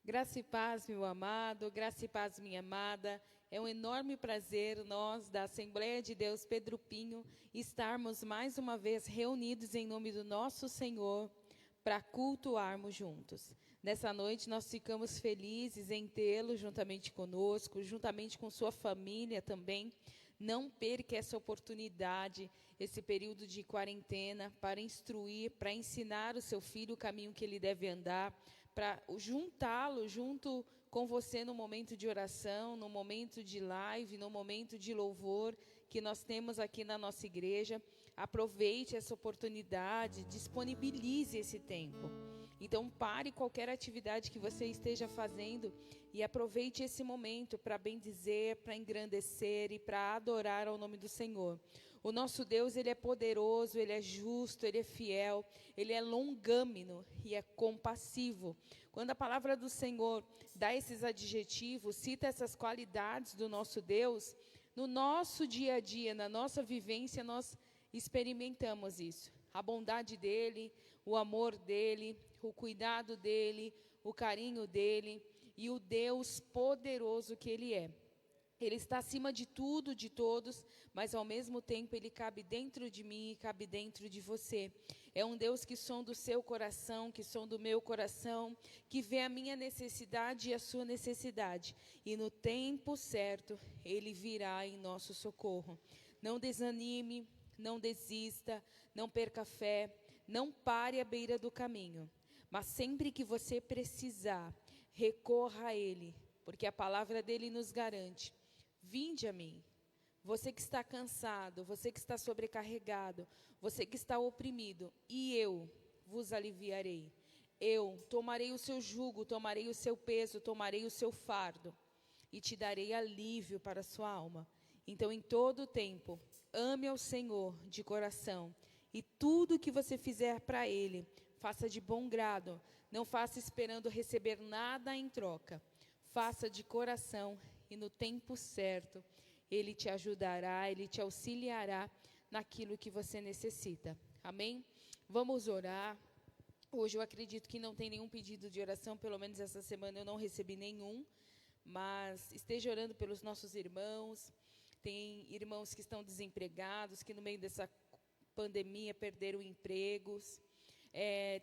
Graça e paz, meu amado, graça e paz, minha amada. É um enorme prazer nós, da Assembleia de Deus Pedro Pinho, estarmos mais uma vez reunidos em nome do nosso Senhor para cultuarmos juntos. Nessa noite nós ficamos felizes em tê-lo juntamente conosco, juntamente com sua família também. Não perca essa oportunidade, esse período de quarentena, para instruir, para ensinar o seu filho o caminho que ele deve andar, para juntá-lo junto com você no momento de oração, no momento de live, no momento de louvor que nós temos aqui na nossa igreja. Aproveite essa oportunidade, disponibilize esse tempo. Então, pare qualquer atividade que você esteja fazendo e aproveite esse momento para bendizer, para engrandecer e para adorar ao nome do Senhor. O nosso Deus, Ele é poderoso, Ele é justo, Ele é fiel, Ele é longâmino e é compassivo. Quando a palavra do Senhor dá esses adjetivos, cita essas qualidades do nosso Deus, no nosso dia a dia, na nossa vivência, nós experimentamos isso. A bondade dEle, o amor dEle, o cuidado dEle, o carinho dEle e o Deus poderoso que Ele é. Ele está acima de tudo, de todos, mas ao mesmo tempo Ele cabe dentro de mim e cabe dentro de você. É um Deus que sonda o seu coração, que sonda o meu coração, que vê a minha necessidade e a sua necessidade. E no tempo certo, Ele virá em nosso socorro. Não desanime, não desista, não perca a fé, não pare à beira do caminho. Mas sempre que você precisar, recorra a Ele, porque a palavra dEle nos garante. Vinde a mim, você que está cansado, você que está sobrecarregado, você que está oprimido, e eu vos aliviarei. Eu tomarei o seu jugo, tomarei o seu peso, tomarei o seu fardo, e te darei alívio para a sua alma. Então, em todo o tempo, ame ao Senhor de coração, e tudo que você fizer para Ele, faça de bom grado, não faça esperando receber nada em troca. Faça de coração e no tempo certo, Ele te ajudará, Ele te auxiliará naquilo que você necessita. Amém? Vamos orar. Hoje eu acredito que não tem nenhum pedido de oração, pelo menos essa semana eu não recebi nenhum, mas esteja orando pelos nossos irmãos. Tem irmãos que estão desempregados, que no meio dessa pandemia perderam empregos.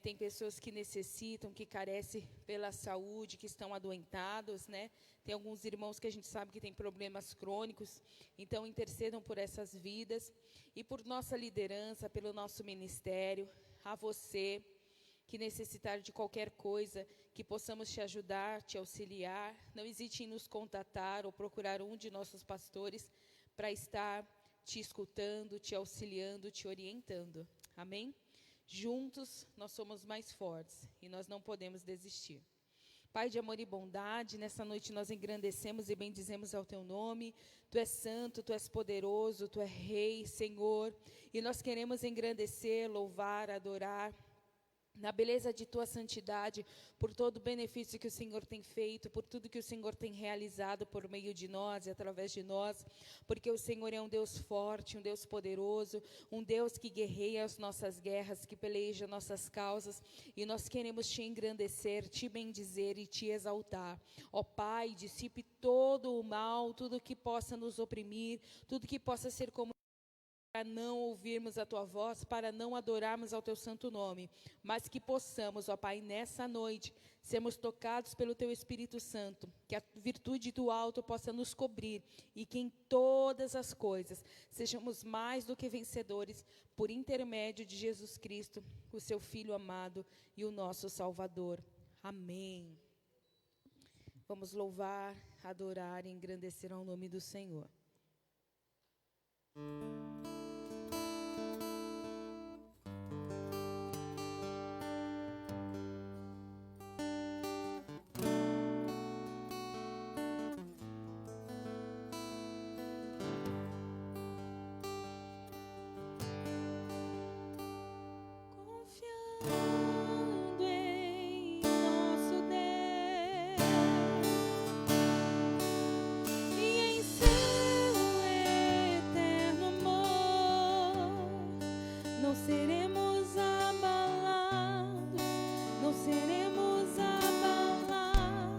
Tem pessoas que necessitam, que carecem pela saúde, que estão adoentados, né? Tem alguns irmãos que a gente sabe que têm problemas crônicos, então intercedam por essas vidas e por nossa liderança, pelo nosso ministério. A você que necessitar de qualquer coisa, que possamos te ajudar, te auxiliar, não hesite em nos contatar ou procurar um de nossos pastores para estar te escutando, te auxiliando, te orientando. Amém? Juntos nós somos mais fortes e nós não podemos desistir. Pai de amor e bondade, nessa noite nós engrandecemos e bendizemos ao Teu nome. Tu és santo, Tu és poderoso, Tu és Rei, Senhor. E nós queremos engrandecer, louvar, adorar, na beleza de Tua santidade, por todo o benefício que o Senhor tem feito, por tudo que o Senhor tem realizado por meio de nós e através de nós, porque o Senhor é um Deus forte, um Deus poderoso, um Deus que guerreia as nossas guerras, que peleja nossas causas, e nós queremos Te engrandecer, Te bendizer e Te exaltar. Ó Pai, dissipe todo o mal, tudo que possa nos oprimir, tudo que possa ser como para não ouvirmos a Tua voz, para não adorarmos ao Teu santo nome, mas que possamos, ó Pai, nessa noite, sermos tocados pelo Teu Espírito Santo, que a virtude do alto possa nos cobrir, e que em todas as coisas, sejamos mais do que vencedores, por intermédio de Jesus Cristo, o Seu Filho amado e o nosso Salvador. Amém. Vamos louvar, adorar e engrandecer ao nome do Senhor. Confiando em nosso Deus e em seu eterno amor, não seremos abalados, não seremos abalados.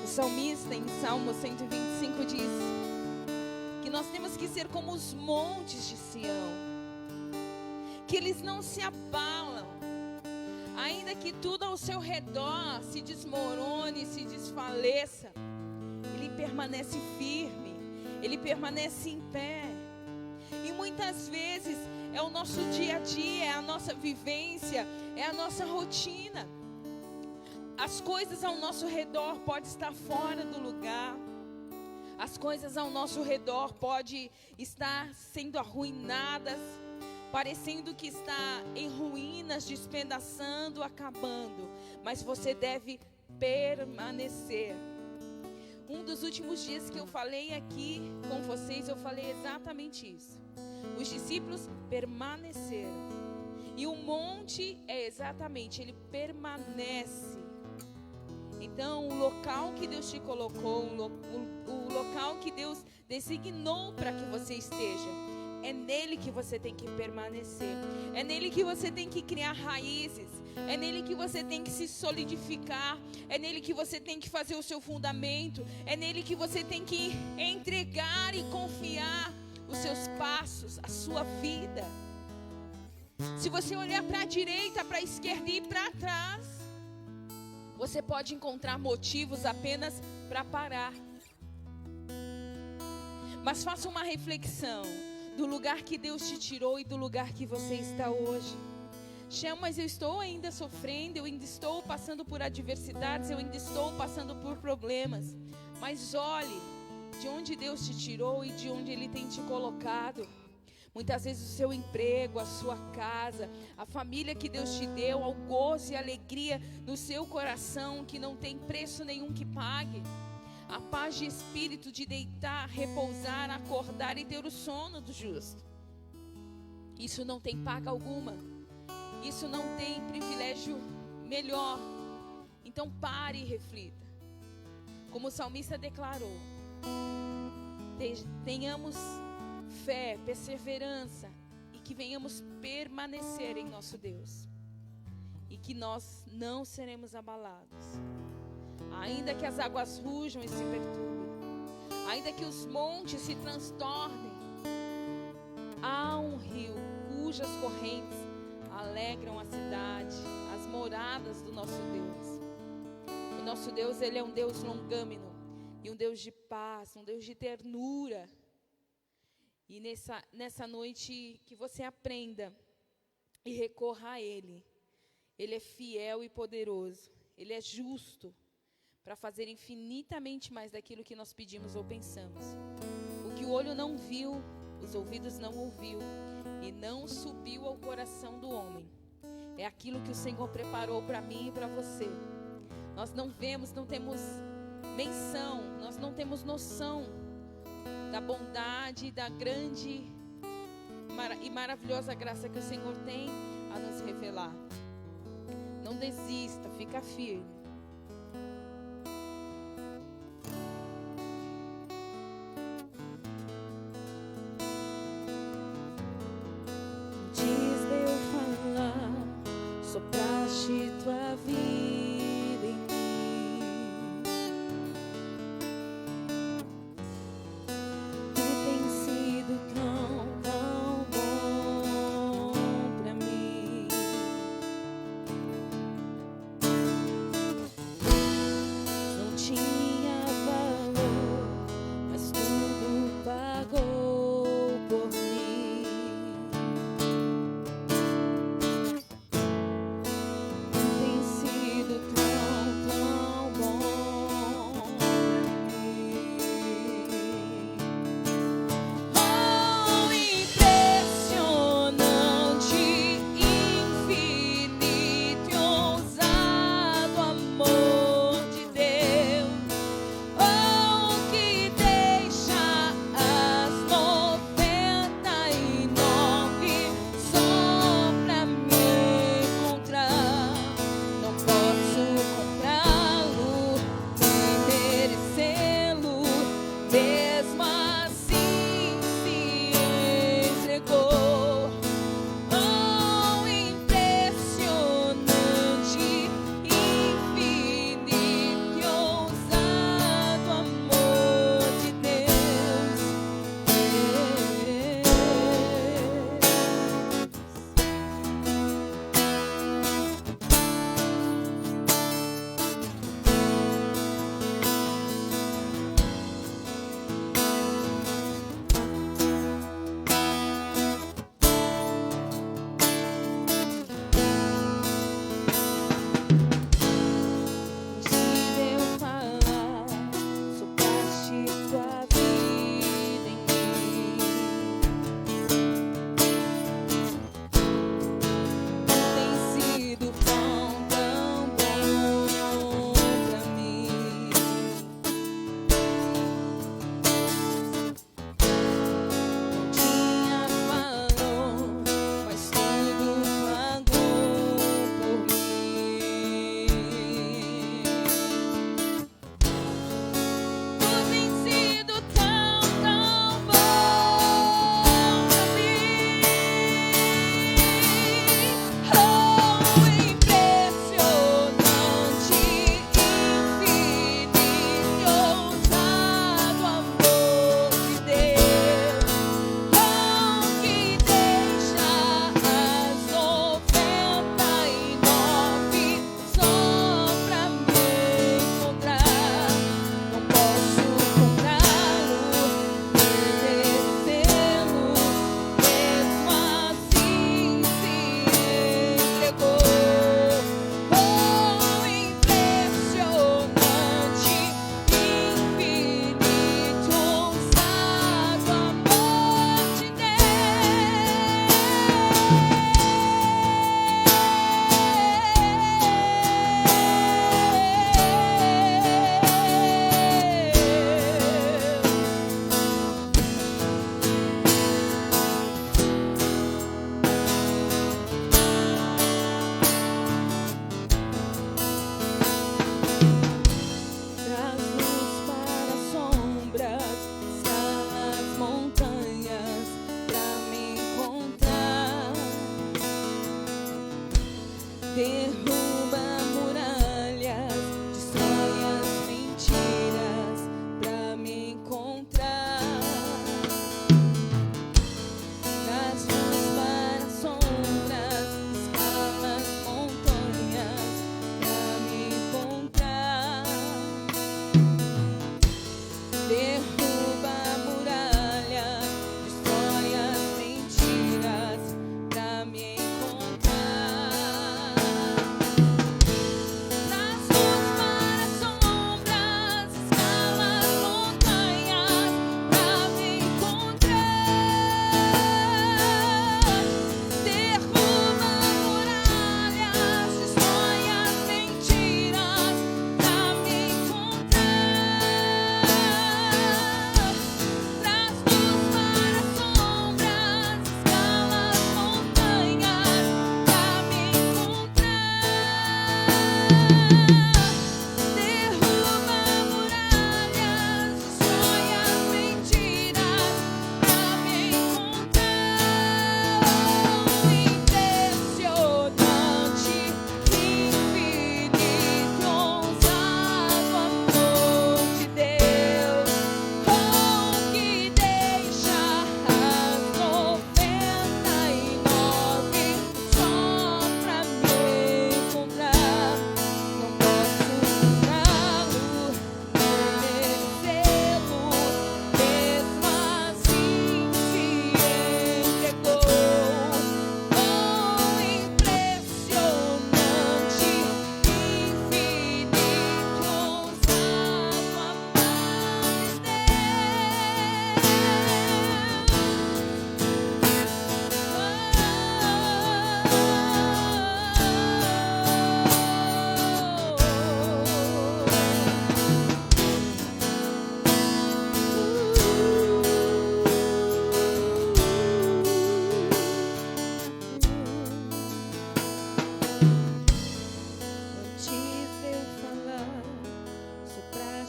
salmista, em Salmo 125, diz que nós temos que ser como os montes de Sião, que eles não se abalam, ainda que tudo ao seu redor se desmorone, se desfaleça, ele permanece firme, ele permanece em pé. E muitas vezes é o nosso dia a dia, é a nossa vivência, é a nossa rotina. As coisas ao nosso redor podem estar fora do lugar. As coisas ao nosso redor podem estar sendo arruinadas, parecendo que está em ruínas, despedaçando, acabando. Mas você deve permanecer. Um dos últimos dias que eu falei aqui com vocês, eu falei exatamente isso. Os discípulos permaneceram. E o monte é exatamente, ele permanece. Então, o local que Deus te colocou, o local que Deus designou para que você esteja, é nele que você tem que permanecer. É nele que você tem que criar raízes. É nele que você tem que se solidificar. É nele que você tem que fazer o seu fundamento. É nele que você tem que entregar e confiar os seus passos, a sua vida. Se você olhar para a direita, para a esquerda e para trás, você pode encontrar motivos apenas para parar. Mas faça uma reflexão do lugar que Deus te tirou e do lugar que você está hoje. Mas eu estou ainda sofrendo, eu ainda estou passando por adversidades, eu ainda estou passando por problemas. Mas olhe de onde Deus te tirou e de onde Ele tem te colocado. Muitas vezes o seu emprego, a sua casa, a família que Deus te deu, o gozo e a alegria no seu coração que não tem preço nenhum que pague. A paz de espírito de deitar, repousar, acordar e ter o sono do justo. Isso não tem paga alguma. Isso não tem privilégio melhor. Então pare e reflita. Como o salmista declarou, tenhamos fé, perseverança e que venhamos permanecer em nosso Deus. E que nós não seremos abalados. Ainda que as águas rujam e se perturbem, ainda que os montes se transtornem, há um rio cujas correntes alegram a cidade, as moradas do nosso Deus. O nosso Deus, Ele é um Deus longâmino e um Deus de paz, um Deus de ternura. E nessa noite que você aprenda e recorra a Ele. Ele é fiel e poderoso, Ele é justo para fazer infinitamente mais daquilo que nós pedimos ou pensamos. O que o olho não viu, os ouvidos não ouviu e não subiu ao coração do homem, é aquilo que o Senhor preparou para mim e para você. Nós não vemos, não temos menção, nós não temos noção da bondade, da grande e maravilhosa graça que o Senhor tem a nos revelar. Não desista, fica firme. Sopraste tua vida em mim. Tu tens sido tão, tão bom pra mim.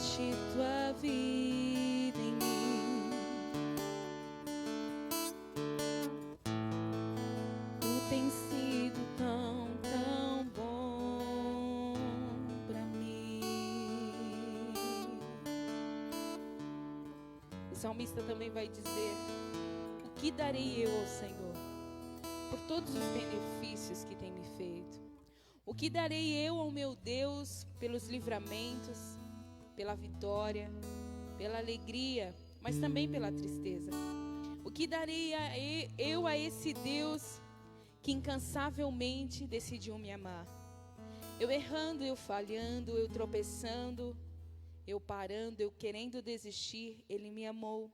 compraste tua vida em mim. Tu tens sido tão, tão bom pra mim. O salmista também vai dizer: o que darei eu ao Senhor por todos os benefícios que tem me feito? O que darei eu ao meu Deus pelos livramentos, pela vitória, pela alegria, mas também pela tristeza? O que darei eu a esse Deus que incansavelmente decidiu me amar? Eu errando, eu falhando, eu tropeçando, eu parando, eu querendo desistir, Ele me amou.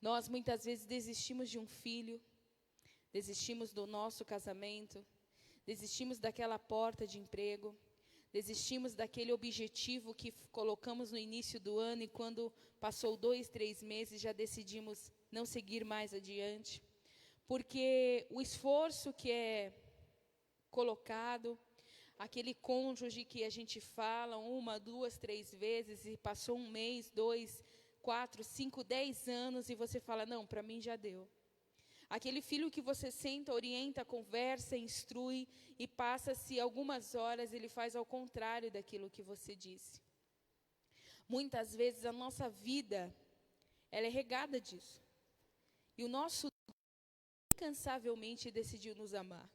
Nós muitas vezes desistimos de um filho, desistimos do nosso casamento, desistimos daquela porta de emprego, desistimos daquele objetivo que colocamos no início do ano e quando passou 2, 3 meses já decidimos não seguir mais adiante. Porque o esforço que é colocado, aquele cônjuge que a gente fala 1, 2, 3 vezes e passou 1 mês, 2, 4, 5, 10 anos e você fala, não, para mim já deu. Aquele filho que você senta, orienta, conversa, instrui e passa-se algumas horas, ele faz ao contrário daquilo que você disse. Muitas vezes a nossa vida, ela é regada disso. E o nosso Deus incansavelmente decidiu nos amar.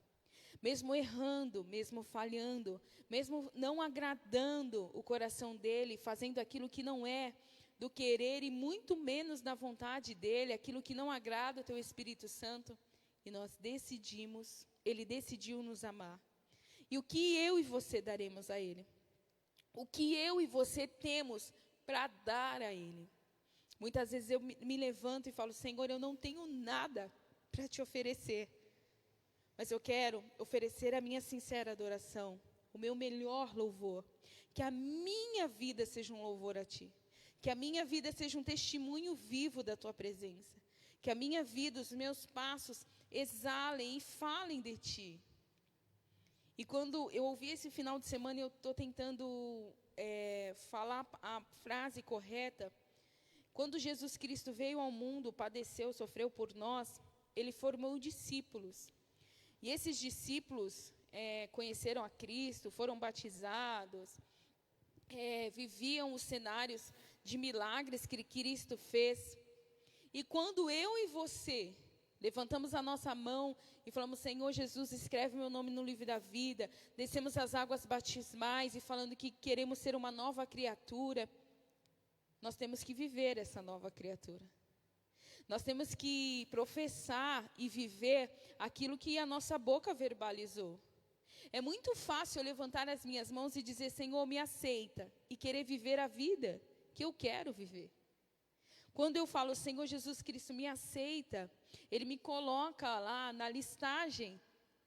Mesmo errando, mesmo falhando, mesmo não agradando o coração dele, fazendo aquilo que não é do querer e muito menos da vontade dele, aquilo que não agrada o teu Espírito Santo, e nós decidimos, ele decidiu nos amar. E o que eu e você daremos a ele? O que eu e você temos para dar a ele? Muitas vezes eu me levanto e falo, Senhor, eu não tenho nada para te oferecer, mas eu quero oferecer a minha sincera adoração, o meu melhor louvor, que a minha vida seja um louvor a ti. Que a minha vida seja um testemunho vivo da tua presença. Que a minha vida, os meus passos, exalem e falem de ti. E quando eu ouvi esse final de semana, eu estou tentando falar a frase correta. Quando Jesus Cristo veio ao mundo, padeceu, sofreu por nós, ele formou discípulos. E esses discípulos conheceram a Cristo, foram batizados, viviam os cenários de milagres que Cristo fez. E quando eu e você levantamos a nossa mão e falamos, Senhor Jesus, escreve meu nome no livro da vida, descemos as águas batismais e falando que queremos ser uma nova criatura, nós temos que viver essa nova criatura. Nós temos que professar e viver aquilo que a nossa boca verbalizou. É muito fácil eu levantar as minhas mãos e dizer, Senhor, me aceita, e querer viver a vida que eu quero viver. Quando eu falo, Senhor Jesus Cristo, me aceita, Ele me coloca lá na listagem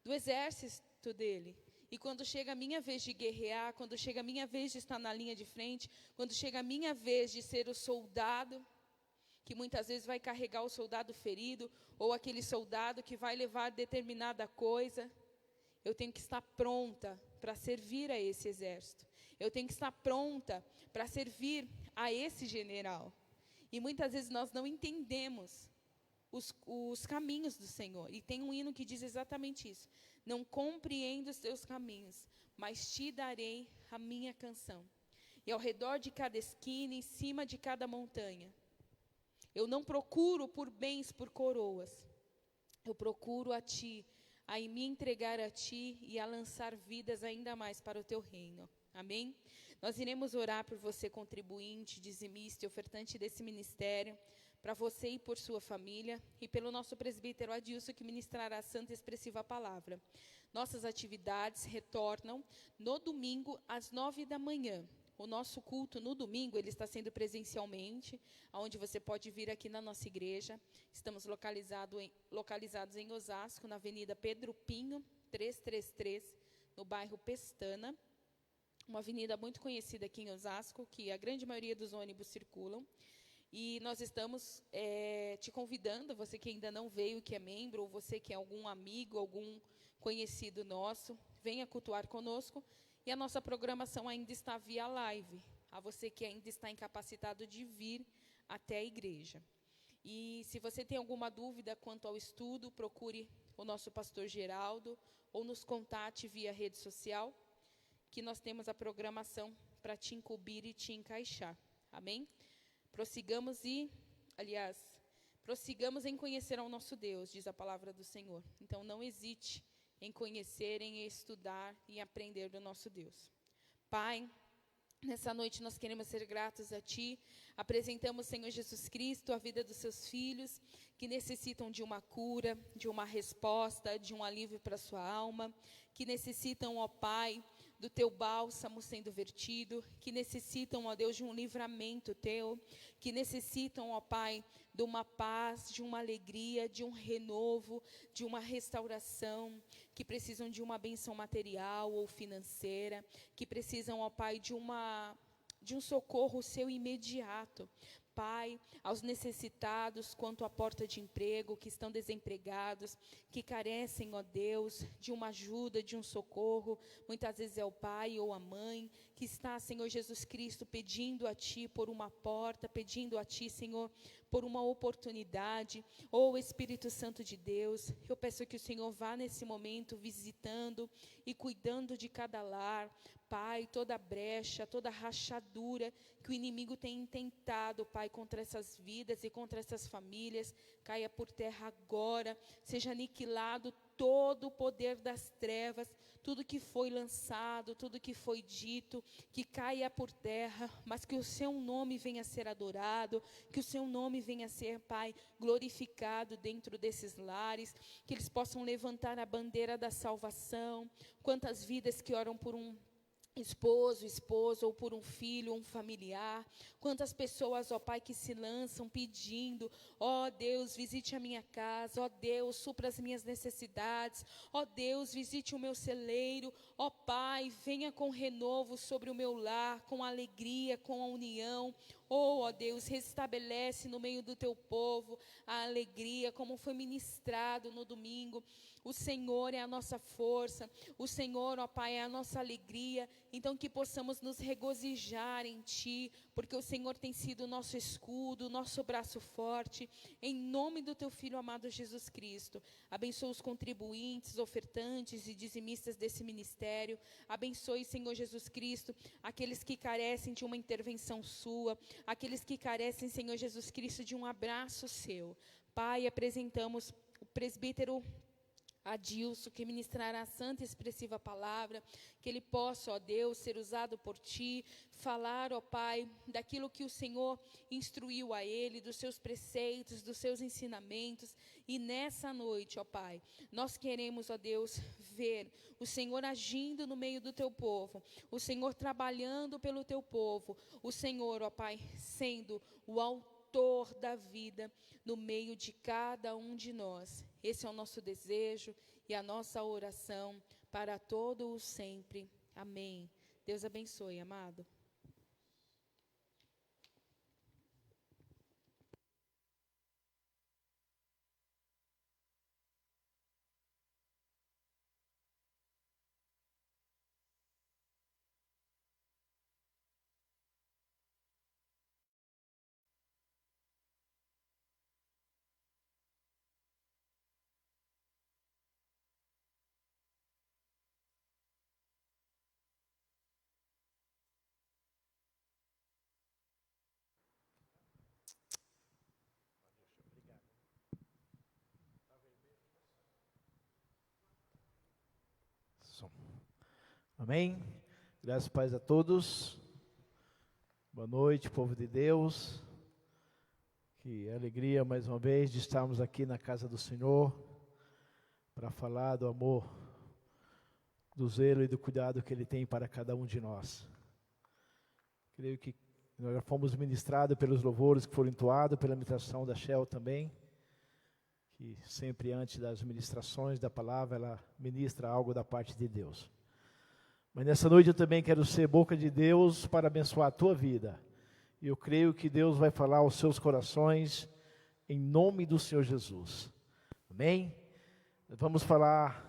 do exército dEle. E quando chega a minha vez de guerrear, quando chega a minha vez de estar na linha de frente, quando chega a minha vez de ser o soldado, que muitas vezes vai carregar o soldado ferido, ou aquele soldado que vai levar determinada coisa, eu tenho que estar pronta para servir a esse exército. Eu tenho que estar pronta para servir a esse general. E muitas vezes nós não entendemos os caminhos do Senhor. E tem um hino que diz exatamente isso. Não compreendo os teus caminhos, mas te darei a minha canção. E ao redor de cada esquina, em cima de cada montanha, eu não procuro por bens, por coroas. Eu procuro a ti, a me entregar a ti e a lançar vidas ainda mais para o teu reino. Amém? Nós iremos orar por você, contribuinte, dizimista e ofertante desse ministério, para você e por sua família, e pelo nosso presbítero Adilson, que ministrará a santa e expressiva palavra. Nossas atividades retornam no domingo às 9 da manhã. O nosso culto no domingo, ele está sendo presencialmente, onde você pode vir aqui na nossa igreja. Estamos localizados em Osasco, na Avenida Pedro Pinho, 333, no bairro Pestana. Uma avenida muito conhecida aqui em Osasco, que a grande maioria dos ônibus circulam. E nós estamos te convidando, você que ainda não veio, que é membro, ou você que é algum amigo, algum conhecido nosso, venha cultuar conosco. E a nossa programação ainda está via live. a você que ainda está incapacitado de vir até a igreja. E se você tem alguma dúvida quanto ao estudo, procure o nosso pastor Geraldo ou nos contate via rede social, que nós temos a programação para te incumbir e te encaixar. Amém? Prossigamos em conhecer ao nosso Deus, diz a palavra do Senhor. Então, não hesite em conhecer, em estudar e aprender do nosso Deus. Pai, nessa noite nós queremos ser gratos a Ti. Apresentamos, Senhor Jesus Cristo, a vida dos seus filhos, que necessitam de uma cura, de uma resposta, de um alívio para a sua alma, que necessitam, ó Pai, do Teu bálsamo sendo vertido, que necessitam, ó Deus, de um livramento Teu, que necessitam, ó Pai, de uma paz, de uma alegria, de um renovo, de uma restauração, que precisam de uma bênção material ou financeira, que precisam, ó Pai, de um socorro Seu imediato. Pai, aos necessitados quanto à porta de emprego, que estão desempregados, que carecem, ó Deus, de uma ajuda, de um socorro, muitas vezes é o pai ou a mãe, que está, Senhor Jesus Cristo, pedindo a Ti por uma porta, pedindo a Ti, Senhor, por uma oportunidade, ou Espírito Santo de Deus, eu peço que o Senhor vá nesse momento visitando e cuidando de cada lar. Pai, toda brecha, toda rachadura que o inimigo tem intentado, Pai, contra essas vidas e contra essas famílias, caia por terra agora, seja aniquilado todo o poder das trevas, tudo que foi lançado, tudo que foi dito, que caia por terra, mas que o Seu nome venha a ser adorado, que o Seu nome venha a ser, Pai, glorificado dentro desses lares, que eles possam levantar a bandeira da salvação. Quantas vidas que oram por um esposa, ou por um filho, um familiar, quantas pessoas, ó Pai, que se lançam pedindo, ó Deus, visite a minha casa, ó Deus, supra as minhas necessidades, ó Deus, visite o meu celeiro, ó Pai, venha com renovo sobre o meu lar, com alegria, com a união, ó Deus, restabelece no meio do Teu povo a alegria, como foi ministrado no domingo. O Senhor é a nossa força, o Senhor, ó Pai, é a nossa alegria, então que possamos nos regozijar em Ti, porque o Senhor tem sido o nosso escudo, o nosso braço forte, em nome do Teu Filho amado Jesus Cristo. Abençoa os contribuintes, ofertantes e dizimistas desse ministério, abençoe, Senhor Jesus Cristo, aqueles que carecem de uma intervenção Sua, aqueles que carecem, Senhor Jesus Cristo, de um abraço Seu. Pai, apresentamos o presbítero Adilson, que ministrará a santa e expressiva palavra, que ele possa, ó Deus, ser usado por Ti, falar, ó Pai, daquilo que o Senhor instruiu a ele, dos Seus preceitos, dos Seus ensinamentos, e nessa noite, ó Pai, nós queremos, ó Deus, ver o Senhor agindo no meio do Teu povo, o Senhor trabalhando pelo Teu povo, o Senhor, ó Pai, sendo o autor da vida no meio de cada um de nós. Esse é o nosso desejo e a nossa oração para todo o sempre. Amém. Deus abençoe, amado. Amém? Graças e paz a todos. Boa noite, povo de Deus. Que alegria mais uma vez de estarmos aqui na casa do Senhor para falar do amor, do zelo e do cuidado que Ele tem para cada um de nós. Creio que nós já fomos ministrados pelos louvores que foram entoados, pela ministração da Shell também, que sempre antes das ministrações da palavra, ela ministra algo da parte de Deus. Mas nessa noite eu também quero ser boca de Deus para abençoar a tua vida. E eu creio que Deus vai falar aos seus corações em nome do Senhor Jesus. Amém? Vamos falar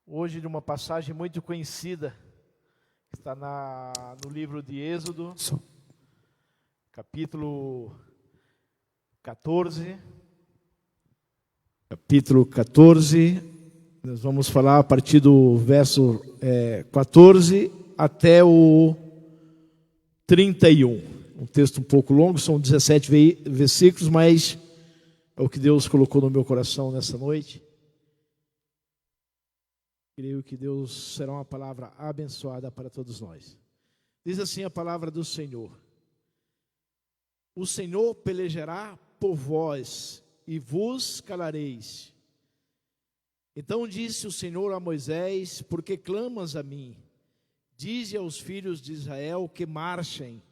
hoje de uma passagem muito conhecida, Está no livro de Êxodo, capítulo 14. Capítulo 14, nós vamos falar a partir do verso 14 até o 31. Um texto um pouco longo, são 17 versículos, mas é o que Deus colocou no meu coração nessa noite. Creio que Deus será uma palavra abençoada para todos nós. Diz assim a palavra do Senhor: o Senhor pelejará por vós e vos calareis. Então disse o Senhor a Moisés: por que clamas a mim? Dize aos filhos de Israel que marchem.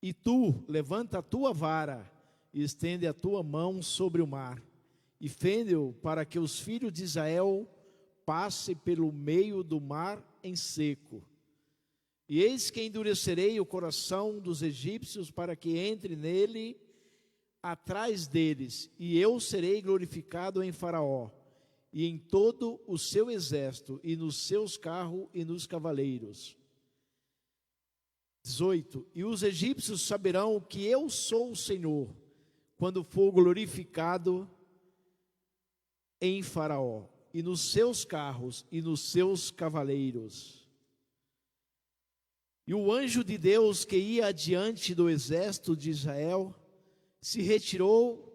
E tu, levanta a tua vara e estende a tua mão sobre o mar, e fende-o para que os filhos de Israel passem pelo meio do mar em seco. E eis que endurecerei o coração dos egípcios para que entre nele atrás deles, e eu serei glorificado em Faraó, e em todo o seu exército, e nos seus carros e nos cavaleiros. 18. E os egípcios saberão que eu sou o Senhor, quando for glorificado em Faraó, e nos seus carros e nos seus cavaleiros. E o anjo de Deus que ia adiante do exército de Israel se retirou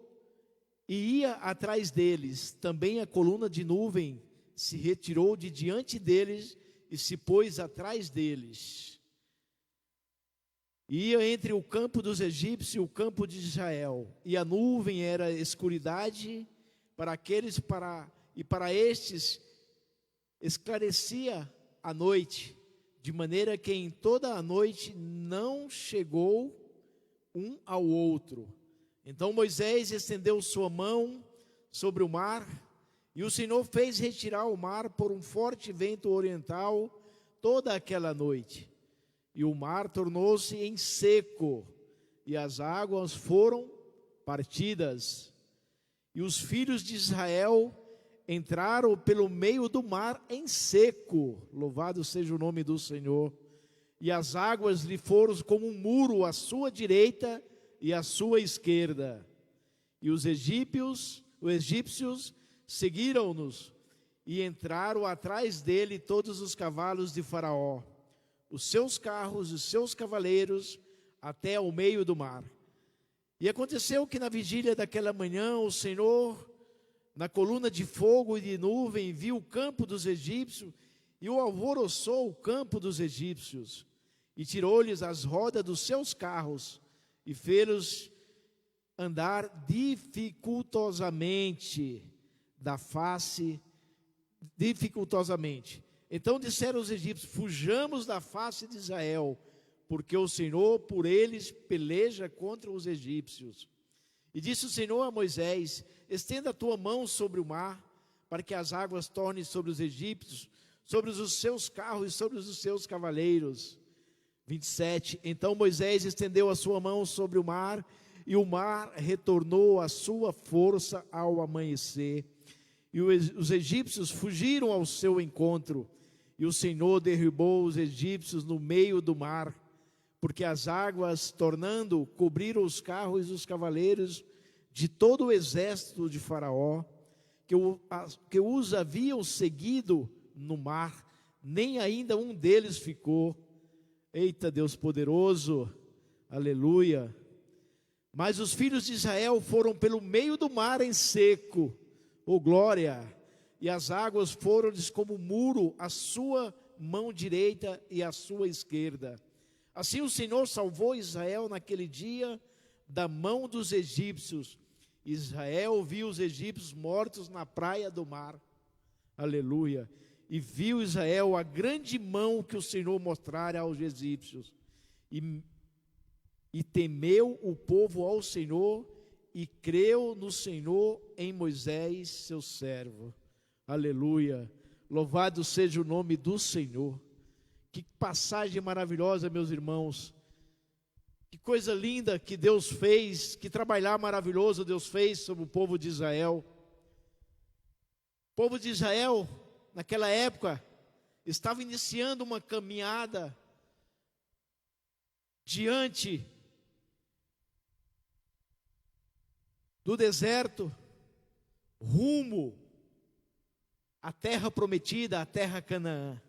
e ia atrás deles. Também a coluna de nuvem se retirou de diante deles e se pôs atrás deles. Ia entre o campo dos egípcios e o campo de Israel, e a nuvem era escuridade para aqueles e para estes esclarecia a noite, de maneira que em toda a noite não chegou um ao outro. Então Moisés estendeu sua mão sobre o mar, e o Senhor fez retirar o mar por um forte vento oriental toda aquela noite. E o mar tornou-se em seco, e as águas foram partidas. E os filhos de Israel entraram pelo meio do mar em seco, louvado seja o nome do Senhor. E as águas lhe foram como um muro à sua direita e à sua esquerda. E os egípcios seguiram-nos, e entraram atrás dele todos os cavalos de Faraó, os seus carros e os seus cavaleiros, até ao meio do mar. E aconteceu que na vigília daquela manhã, o Senhor, na coluna de fogo e de nuvem, viu o campo dos egípcios, e o alvoroçou o campo dos egípcios, e tirou-lhes as rodas dos seus carros, e fez-los andar dificultosamente. Então disseram os egípcios: fujamos da face de Israel, porque o Senhor por eles peleja contra os egípcios. E disse o Senhor a Moisés: estenda a tua mão sobre o mar, para que as águas tornem sobre os egípcios, sobre os seus carros e sobre os seus cavaleiros. 27. Então Moisés estendeu a sua mão sobre o mar, e o mar retornou à sua força ao amanhecer. E os egípcios fugiram ao seu encontro, e o Senhor derrubou os egípcios no meio do mar, porque as águas, tornando, cobriram os carros e os cavaleiros de todo o exército de Faraó, que os haviam seguido no mar, nem ainda um deles ficou. Eita, Deus poderoso, aleluia. Mas os filhos de Israel foram pelo meio do mar em seco, oh glória, e as águas foram-lhes como muro à sua mão direita e à sua esquerda. Assim o Senhor salvou Israel naquele dia da mão dos egípcios. Israel viu os egípcios mortos na praia do mar, aleluia. E viu Israel a grande mão que o Senhor mostrara aos egípcios. E temeu o povo ao Senhor, e creu no Senhor em Moisés, seu servo. Aleluia. Louvado seja o nome do Senhor. Que passagem maravilhosa, meus irmãos. Que coisa linda que Deus fez, que trabalhar maravilhoso Deus fez sobre o povo de Israel. O povo de Israel, naquela época, estava iniciando uma caminhada diante do deserto, rumo à terra prometida, à terra Canaã.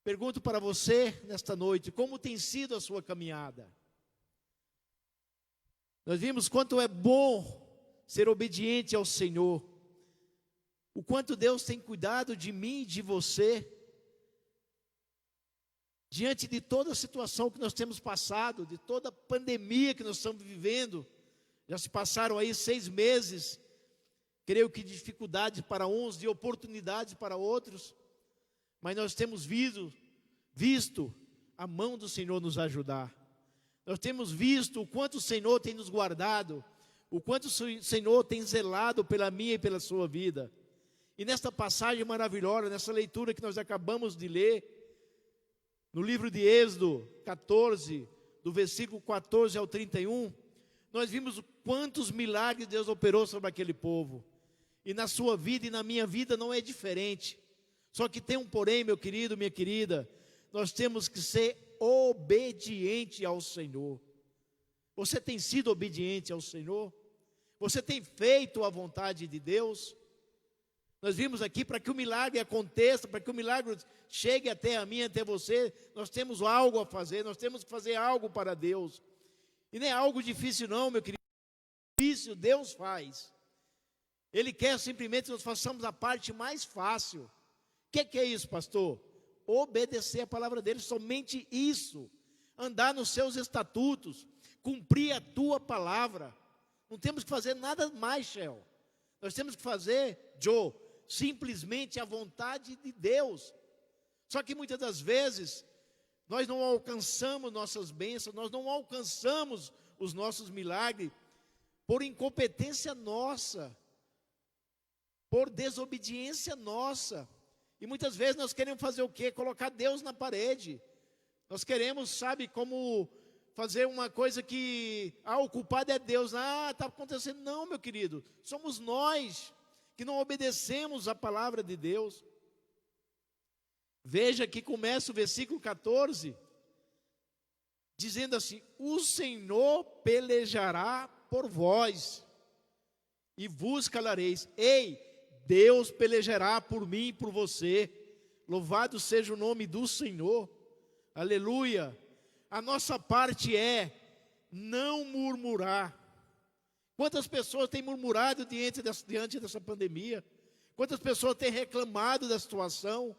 Pergunto para você nesta noite, como tem sido a sua caminhada? Nós vimos quanto é bom ser obediente ao Senhor, o quanto Deus tem cuidado de mim e de você, diante de toda a situação que nós temos passado, de toda a pandemia que nós estamos vivendo. Já se passaram aí 6 meses, creio que de dificuldades para uns, de oportunidades para outros, mas nós temos visto a mão do Senhor nos ajudar. Nós temos visto o quanto o Senhor tem nos guardado, o quanto o Senhor tem zelado pela minha e pela sua vida. E nesta passagem maravilhosa, nessa leitura que nós acabamos de ler, no livro de Êxodo 14, do versículo 14 ao 31, nós vimos quantos milagres Deus operou sobre aquele povo. E na sua vida e na minha vida não é diferente. Só que tem um porém, meu querido, minha querida, nós temos que ser obediente ao Senhor. Você tem sido obediente ao Senhor? Você tem feito a vontade de Deus? Nós vimos aqui, para que o milagre aconteça, para que o milagre chegue até a mim, até você, nós temos algo a fazer, nós temos que fazer algo para Deus. E não é algo difícil não, meu querido, difícil Deus faz. Ele quer simplesmente que nós façamos a parte mais fácil. O que é isso, pastor? Obedecer a palavra dele, somente isso. Andar nos seus estatutos, cumprir a tua palavra. Não temos que fazer nada mais, Shell. Nós temos que fazer, Joe, simplesmente a vontade de Deus. Só que muitas das vezes, nós não alcançamos nossas bênçãos, nós não alcançamos os nossos milagres, por incompetência nossa, por desobediência nossa. E muitas vezes nós queremos fazer o quê? Colocar Deus na parede. Nós queremos, sabe, como fazer uma coisa que, o culpado é Deus. Está acontecendo. Não, meu querido, somos nós que não obedecemos a palavra de Deus. Veja que começa o versículo 14, dizendo assim: o Senhor pelejará por vós, e vos calareis. Ei, Deus pelejará por mim e por você. Louvado seja o nome do Senhor. Aleluia. A nossa parte é não murmurar. Quantas pessoas têm murmurado diante dessa pandemia? Quantas pessoas têm reclamado da situação?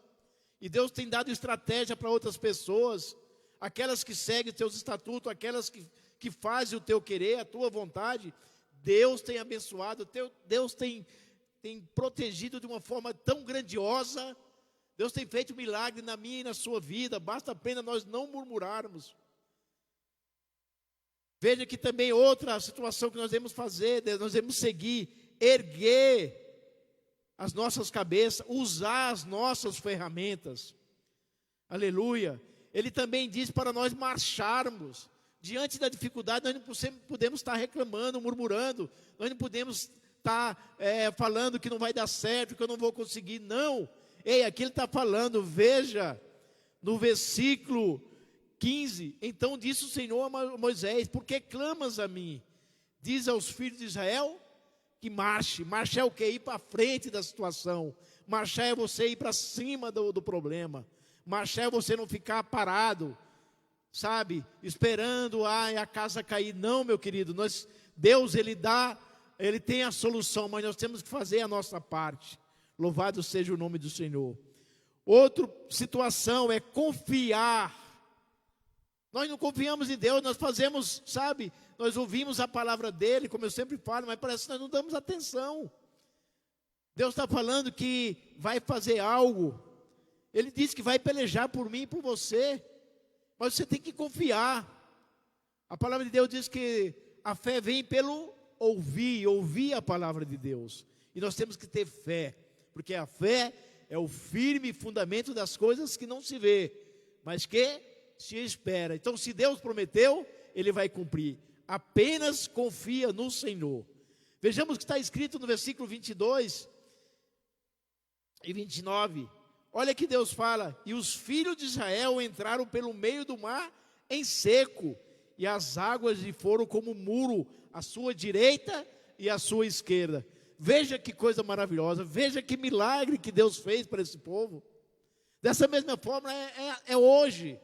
E Deus tem dado estratégia para outras pessoas, aquelas que seguem os teus estatutos, aquelas que fazem o teu querer, a tua vontade. Deus tem abençoado, Deus tem protegido de uma forma tão grandiosa. Deus tem feito milagre na minha e na sua vida. Basta apenas nós não murmurarmos. Veja que também outra situação que nós devemos fazer, nós devemos seguir, erguer as nossas cabeças, usar as nossas ferramentas. Aleluia. Ele também diz para nós marcharmos. Diante da dificuldade, nós não podemos estar reclamando, murmurando. Nós não podemos estar falando que não vai dar certo, que eu não vou conseguir. Não. Ei, aqui ele está falando, veja, no versículo 15. Então disse o Senhor a Moisés: por que clamas a mim? Diz aos filhos de Israel que marche. Marchar é o quê? Ir para frente da situação. Marchar é você ir para cima do problema. Marchar é você não ficar parado, sabe, esperando a casa cair. Não, meu querido, Deus ele tem a solução, mas nós temos que fazer a nossa parte. Louvado seja o nome do Senhor. Outra situação é confiar. Nós não confiamos em Deus, nós fazemos, sabe, nós ouvimos a palavra dele, como eu sempre falo, mas parece que nós não damos atenção. Deus está falando que vai fazer algo. Ele disse que vai pelejar por mim e por você. Mas você tem que confiar. A palavra de Deus diz que a fé vem pelo ouvir a palavra de Deus. E nós temos que ter fé, porque a fé é o firme fundamento das coisas que não se vê, mas que se espera. Então, se Deus prometeu, Ele vai cumprir. Apenas confia no Senhor. Vejamos o que está escrito no versículo 22 e 29. olha que Deus fala: e os filhos de Israel entraram pelo meio do mar em seco, e as águas lhe foram como muro à sua direita e à sua esquerda. Veja que coisa maravilhosa, veja que milagre que Deus fez para esse povo. Dessa mesma forma é hoje.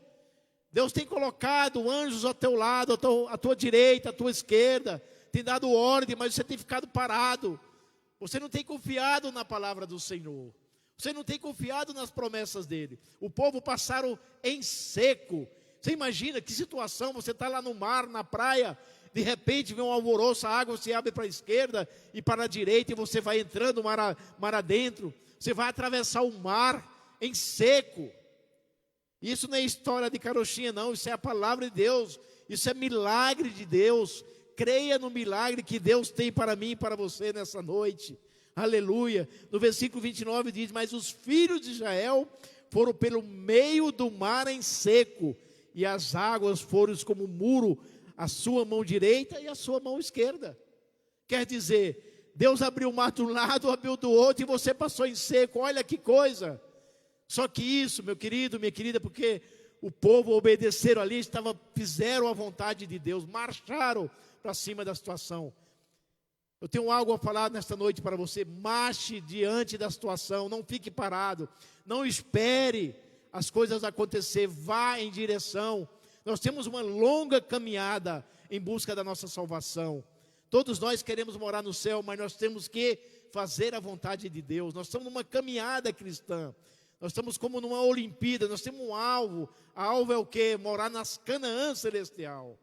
Deus tem colocado anjos ao teu lado, à tua direita, à tua esquerda, tem dado ordem, mas você tem ficado parado. Você não tem confiado na palavra do Senhor. Você não tem confiado nas promessas dele. O povo passaram em seco. Você imagina que situação, você está lá no mar, na praia, de repente vem um alvoroço, a água se abre para a esquerda e para a direita, e você vai entrando mar adentro. Você vai atravessar o mar em seco. Isso não é história de carochinha não, isso é a palavra de Deus. Isso é milagre de Deus. Creia no milagre que Deus tem para mim e para você nessa noite. Aleluia. No versículo 29 diz: mas os filhos de Israel foram pelo meio do mar em seco, e as águas foram como muro a sua mão direita e a sua mão esquerda. Quer dizer, Deus abriu o mar de um lado, abriu do outro, e você passou em seco. Olha que coisa. Só que isso, meu querido, minha querida, porque o povo obedeceram ali, fizeram a vontade de Deus, marcharam para cima da situação. Eu tenho algo a falar nesta noite para você: marche diante da situação, não fique parado, não espere as coisas acontecer, vá em direção. Nós temos uma longa caminhada em busca da nossa salvação. Todos nós queremos morar no céu, mas nós temos que fazer a vontade de Deus. Nós estamos numa caminhada cristã. Nós estamos como numa Olimpíada, nós temos um alvo. A alvo é o quê? Morar nas Canaã celestial.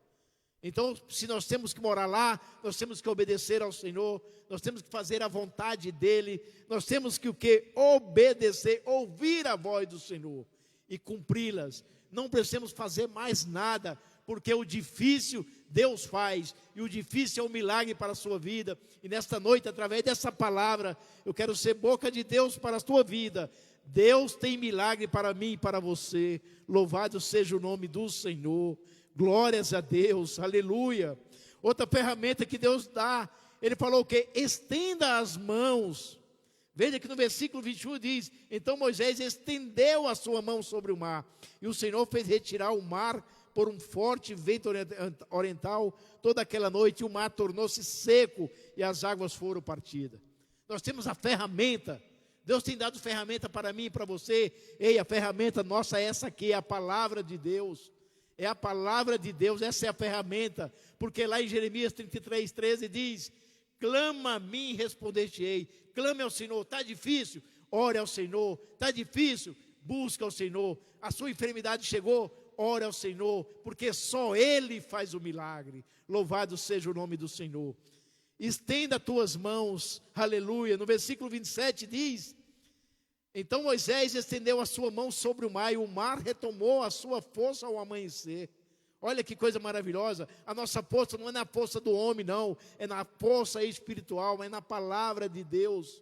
Então, se nós temos que morar lá, nós temos que obedecer ao Senhor, nós temos que fazer a vontade dEle, nós temos que o quê? Obedecer, ouvir a voz do Senhor e cumpri-las. Não precisamos fazer mais nada, porque o difícil Deus faz, e o difícil é um milagre para a sua vida. E nesta noite, através dessa palavra, eu quero ser boca de Deus para a sua vida. Deus tem milagre para mim e para você. Louvado seja o nome do Senhor. Glórias a Deus, aleluia. Outra ferramenta que Deus dá, Ele falou o quê? Estenda as mãos. Veja que no versículo 21 diz: então Moisés estendeu a sua mão sobre o mar, e o Senhor fez retirar o mar por um forte vento oriental toda aquela noite, e o mar tornou-se seco, e as águas foram partidas. Nós temos a ferramenta. Deus tem dado ferramenta para mim e para você. Ei, a ferramenta nossa é essa aqui, é a palavra de Deus. É a palavra de Deus, essa é a ferramenta. Porque lá em Jeremias 33:13 diz: clama a mim e responder-te-ei. Clame ao Senhor. Está difícil? Ore ao Senhor. Está difícil? Busca ao Senhor. A sua enfermidade chegou? Ore ao Senhor, porque só Ele faz o milagre. Louvado seja o nome do Senhor. Estenda as tuas mãos, aleluia. No versículo 27 diz: então Moisés estendeu a sua mão sobre o mar, e o mar retomou a sua força ao amanhecer. Olha que coisa maravilhosa. A nossa força não é na força do homem, não. É na força espiritual, é na palavra de Deus.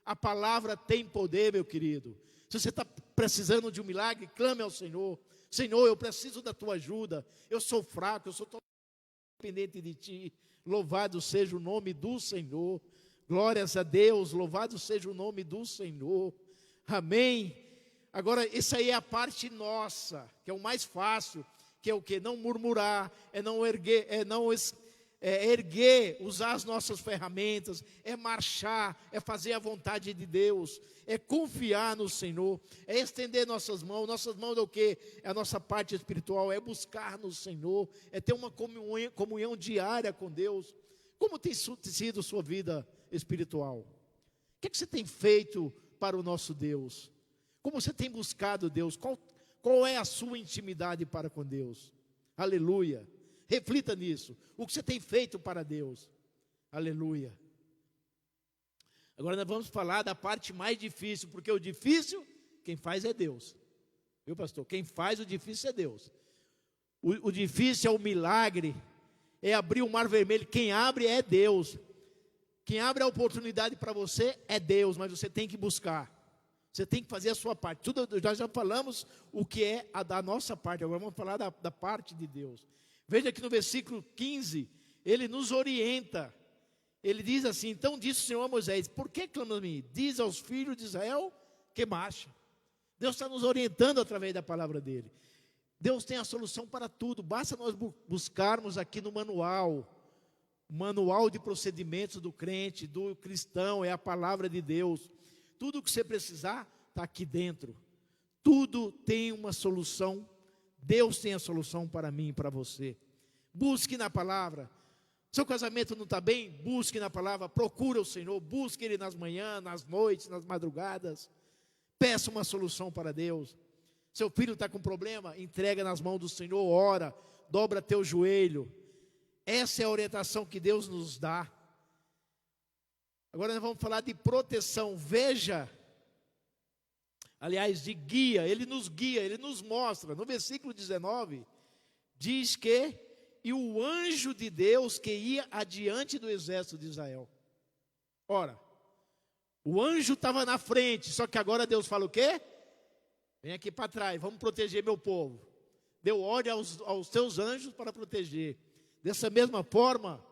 A palavra tem poder, meu querido. Se você está precisando de um milagre, clame ao Senhor. Senhor, eu preciso da tua ajuda. Eu sou fraco, eu sou totalmente dependente de ti. Louvado seja o nome do Senhor. Glórias a Deus, louvado seja o nome do Senhor. Amém. Agora, essa aí é a parte nossa, que é o mais fácil, que é o que? Não murmurar, é não erguer, erguer, usar as nossas ferramentas, é marchar, é fazer a vontade de Deus, é confiar no Senhor, é estender nossas mãos é o que? É a nossa parte espiritual, é buscar no Senhor, é ter uma comunhão diária com Deus. Como tem sido sua vida espiritual? O que você tem feito para o nosso Deus? Como você tem buscado Deus? Qual é a sua intimidade para com Deus? Aleluia. Reflita nisso. O que você tem feito para Deus? Aleluia. Agora nós vamos falar da parte mais difícil, porque o difícil, quem faz é Deus. Viu, pastor? Quem faz o difícil é Deus. O difícil é o milagre, é abrir o mar vermelho. Quem abre é Deus. Quem abre a oportunidade para você é Deus, mas você tem que buscar. Você tem que fazer a sua parte. Nós já falamos o que é a da nossa parte, agora vamos falar da parte de Deus. Veja que no versículo 15, ele nos orienta. Ele diz assim: então disse o Senhor a Moisés: por que clamas a mim? Diz aos filhos de Israel que marchem. Deus está nos orientando através da palavra dele. Deus tem a solução para tudo. Basta nós buscarmos aqui no manual de procedimentos do crente, do cristão, é a palavra de Deus. Tudo o que você precisar está aqui dentro. Tudo tem uma solução. Deus tem a solução para mim e para você. Busque na palavra. Seu casamento não está bem? Busque na palavra. Procure o Senhor. Busque Ele nas manhãs, nas noites, nas madrugadas. Peça uma solução para Deus. Seu filho está com problema? Entrega nas mãos do Senhor. Ora, dobra teu joelho. Essa é a orientação que Deus nos dá. Agora nós vamos falar de proteção. Veja, aliás, de guia. Ele nos guia, Ele nos mostra. No versículo 19, diz que e o anjo de Deus que ia adiante do exército de Israel. Ora, o anjo estava na frente, só que agora Deus fala o quê? Vem aqui para trás, vamos proteger meu povo. Deu ordem aos teus anjos para proteger. Dessa mesma forma,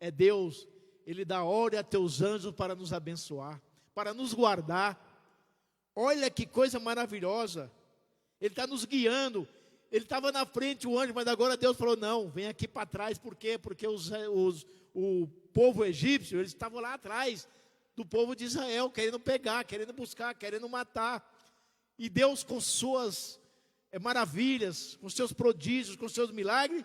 é Deus, Ele dá ordem a teus anjos para nos abençoar, para nos guardar. Olha que coisa maravilhosa. Ele está nos guiando. Ele estava na frente, o anjo, mas agora Deus falou, não, vem aqui para trás. Por quê? Porque o povo egípcio, eles estavam lá atrás do povo de Israel, querendo pegar, querendo buscar, querendo matar. E Deus, com suas maravilhas, com seus prodígios, com seus milagres,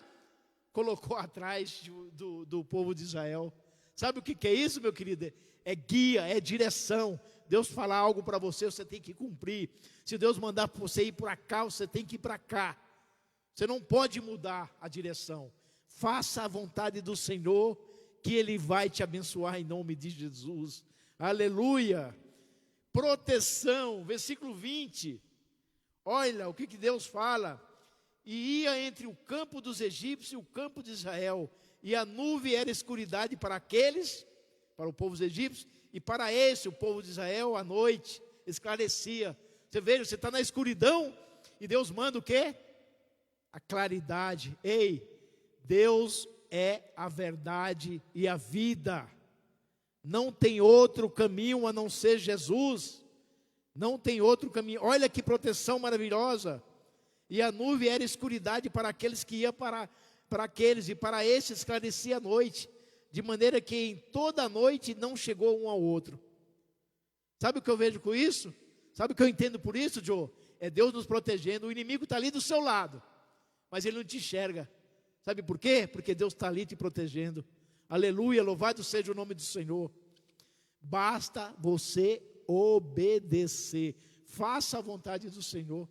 colocou atrás do povo de Israel. Sabe o que é isso, meu querido? É guia, é direção. Deus falar algo para você, você tem que cumprir. Se Deus mandar você ir para cá, você tem que ir para cá. Você não pode mudar a direção. Faça a vontade do Senhor, que Ele vai te abençoar em nome de Jesus. Aleluia. Proteção, versículo 20. Olha o que Deus fala. E ia entre o campo dos egípcios e o campo de Israel. E a nuvem era escuridade para aqueles, para o povo dos egípcios, e para esse, o povo de Israel, à noite, esclarecia. Você veja, você está na escuridão, e Deus manda o quê? A claridade. Ei, Deus é a verdade e a vida. Não tem outro caminho a não ser Jesus. Não tem outro caminho. Olha que proteção maravilhosa. E a nuvem era escuridade para aqueles que iam para aqueles, e para estes esclarecia a noite, de maneira que em toda a noite não chegou um ao outro. Sabe o que eu vejo com isso? Sabe o que eu entendo por isso, Joe? É Deus nos protegendo. O inimigo está ali do seu lado, mas ele não te enxerga. Sabe por quê? Porque Deus está ali te protegendo. Aleluia, louvado seja o nome do Senhor. Basta você obedecer. Faça a vontade do Senhor.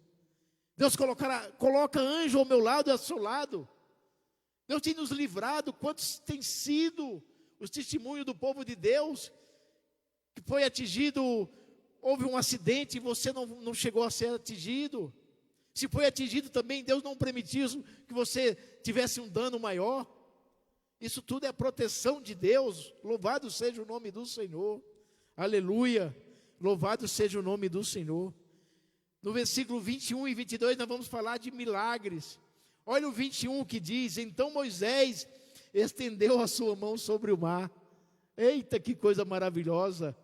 Deus coloca anjo ao meu lado e ao seu lado. Deus tem nos livrado. Quantos tem sido os testemunhos do povo de Deus, que foi atingido, houve um acidente e você não chegou a ser atingido. Se foi atingido também, Deus não permitiu que você tivesse um dano maior. Isso tudo é proteção de Deus. Louvado seja o nome do Senhor. Aleluia. Louvado seja o nome do Senhor. No versículo 21 e 22 nós vamos falar de milagres. Olha o 21 que diz: então Moisés estendeu a sua mão sobre o mar. Eita, que coisa maravilhosa.